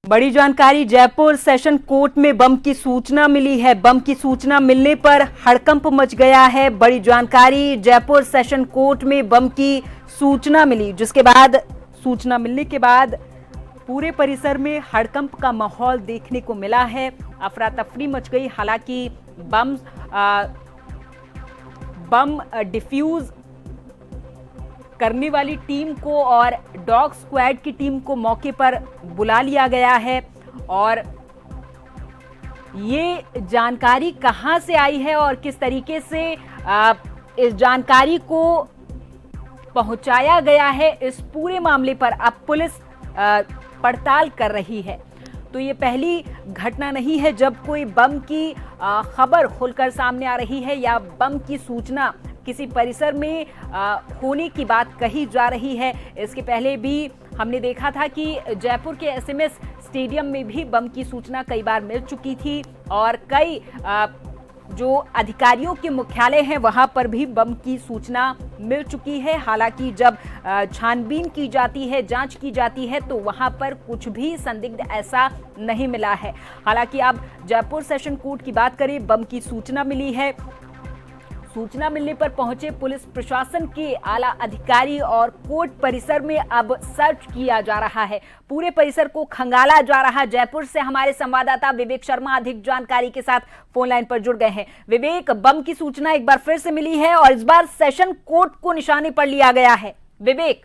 बड़ी जानकारी, Jaipur session court में बम की सूचना मिली है। बम की सूचना मिलने पर हड़कंप मच गया है। बड़ी जानकारी, जयपुर सेशन कोर्ट में बम की सूचना मिली, जिसके बाद सूचना मिलने के बाद पूरे परिसर में हड़कंप का माहौल देखने को मिला है। अफरा तफरी मच गई। हालांकि बम डिफ्यूज करने वाली टीम को और डॉग स्क्वाड की टीम को मौके पर बुला लिया गया है। और ये जानकारी कहां से आई है और किस तरीके से इस जानकारी को पहुंचाया गया है, इस पूरे मामले पर अब पुलिस पड़ताल कर रही है। तो ये पहली घटना नहीं है जब कोई बम की खबर खुलकर सामने आ रही है या बम की सूचना किसी परिसर में होने की बात कही जा रही है। इसके पहले भी हमने देखा था कि जयपुर के एसएमएस स्टेडियम में भी बम की सूचना कई बार मिल चुकी थी और कई जो अधिकारियों के मुख्यालय हैं वहां पर भी बम की सूचना मिल चुकी है। हालांकि जब छानबीन की जाती है, जांच की जाती है, तो वहां पर कुछ भी संदिग्ध ऐसा नहीं मिला है। हालांकि अब जयपुर सेशन कोर्ट की बात करें, बम की सूचना मिली है। सूचना मिलने पर पहुंचे पुलिस प्रशासन के आला अधिकारी और कोर्ट परिसर में अब सर्च किया जा रहा है। पूरे परिसर को खंगाला जा रहा है। जयपुर से हमारे संवाददाता विवेक शर्मा अधिक जानकारी के साथ फोन लाइन पर जुड़ गए हैं। विवेक, बम की सूचना एक बार फिर से मिली है और इस बार सेशन कोर्ट को निशाने पर लिया गया है। विवेक,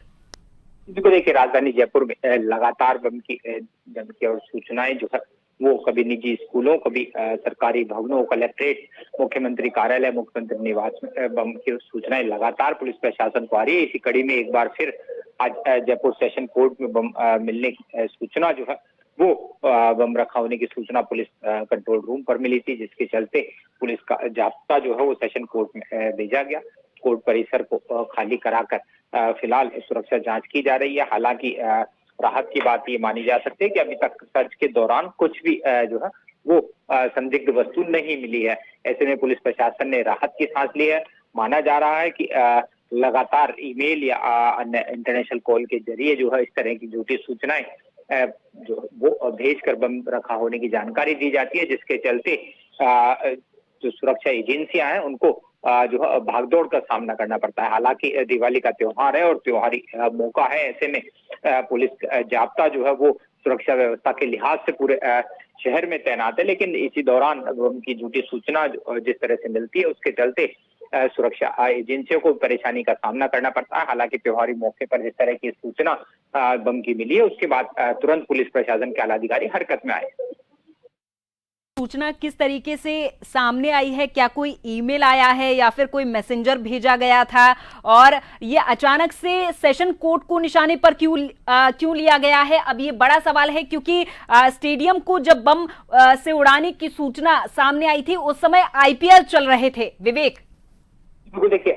देखिए, राजधानी जयपुर में लगातार बम की और सूचनाएं जो है वो कभी निजी स्कूलों, कभी सरकारी भवनों, कलेक्ट्रेट, मुख्यमंत्री कार्यालय, मुख्यमंत्री निवास में बम की सूचनाएं लगातार पुलिस प्रशासन को आ रही है। इसी कड़ी में एक बार फिर आज जयपुर सेशन कोर्ट में बम मिलने की सूचना जो है वो बम रखा होने की सूचना पुलिस कंट्रोल रूम पर मिली थी, जिसके चलते पुलिस का जाब्ता जो है वो सेशन कोर्ट में भेजा गया। कोर्ट परिसर को खाली कराकर फिलहाल सुरक्षा जांच की जा रही है। हालांकि राहत की बात ये मानी जा सकती है कि अभी तक सर्च के दौरान कुछ भी जो है वो संदिग्ध वस्तु नहीं मिली है। ऐसे में पुलिस प्रशासन ने राहत की सांस ली है। माना जा रहा है कि लगातार ईमेल या अन्य इंटरनेशनल कॉल के जरिए जो है इस तरह की झूठी सूचनाएं जो वो भेजकर बम रखा होने की जानकारी दी जाती है, जिसके चलते जो सुरक्षा एजेंसियां हैं उनको जो है भागदौड़ का सामना करना पड़ता है। हालांकि दिवाली का त्योहार है और त्योहारी मौका है, ऐसे में पुलिस जाब्ता जो है वो सुरक्षा व्यवस्था के लिहाज से पूरे शहर में तैनात है। लेकिन इसी दौरान उनकी झूठी सूचना जिस तरह से मिलती है उसके चलते सुरक्षा एजेंसियों को परेशानी का सामना करना पड़ता है। हालांकि त्योहारी मौके पर जिस तरह की सूचना बम की मिली है उसके बाद तुरंत पुलिस प्रशासन के आला अधिकारी हरकत में आए। सूचना किस तरीके से सामने आई है? क्या कोई ईमेल आया है या फिर कोई मैसेंजर भेजा गया था? और ये अचानक से सेशन कोर्ट को निशाने पर क्यों लिया गया है? अब ये बड़ा सवाल है, क्योंकि स्टेडियम को जब बम से उड़ाने की सूचना सामने आई थी उस समय आईपीएल चल रहे थे। विवेक, बिल्कुल, देखिए,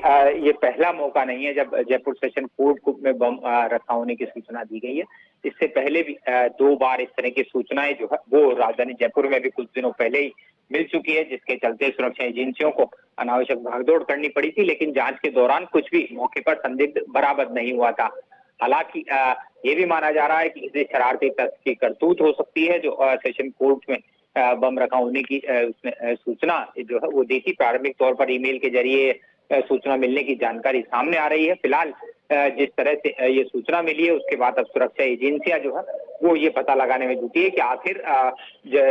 ये पहला मौका नहीं है जब जयपुर सेशन कोर्ट में बम रखा होने की सूचना दी गई है। इससे पहले भी 2 बार इस तरह की सूचनाएं जो है वो राजधानी जयपुर में भी कुछ दिनों पहले ही मिल चुकी है, जिसके चलते सुरक्षा एजेंसियों को अनावश्यक भागदौड़ करनी पड़ी थी। लेकिन जांच के दौरान कुछ भी मौके पर संदिग्ध बरामद नहीं हुआ था। हालांकि ये भी माना जा रहा है कि किसी शरारती तत्व की करतूत हो सकती है जो सेशन कोर्ट में बम रखा होने की उसने सूचना जो है वो दी थी। प्रारंभिक तौर पर ईमेल के जरिए सूचना मिलने की जानकारी सामने आ रही है। फिलहाल जिस तरह से ये सूचना मिली है उसके बाद अब सुरक्षा एजेंसियां जो है वो ये पता लगाने में जुटी है कि आखिर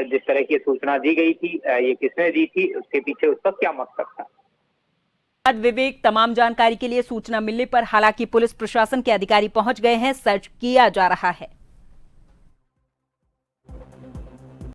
जिस तरह की सूचना दी गई थी ये किसने दी थी, उसके पीछे उसका क्या मकसद था। विवेक, तमाम जानकारी के लिए सूचना मिलने पर हालांकि पुलिस प्रशासन के अधिकारी पहुंच गए हैं, सर्च किया जा रहा है।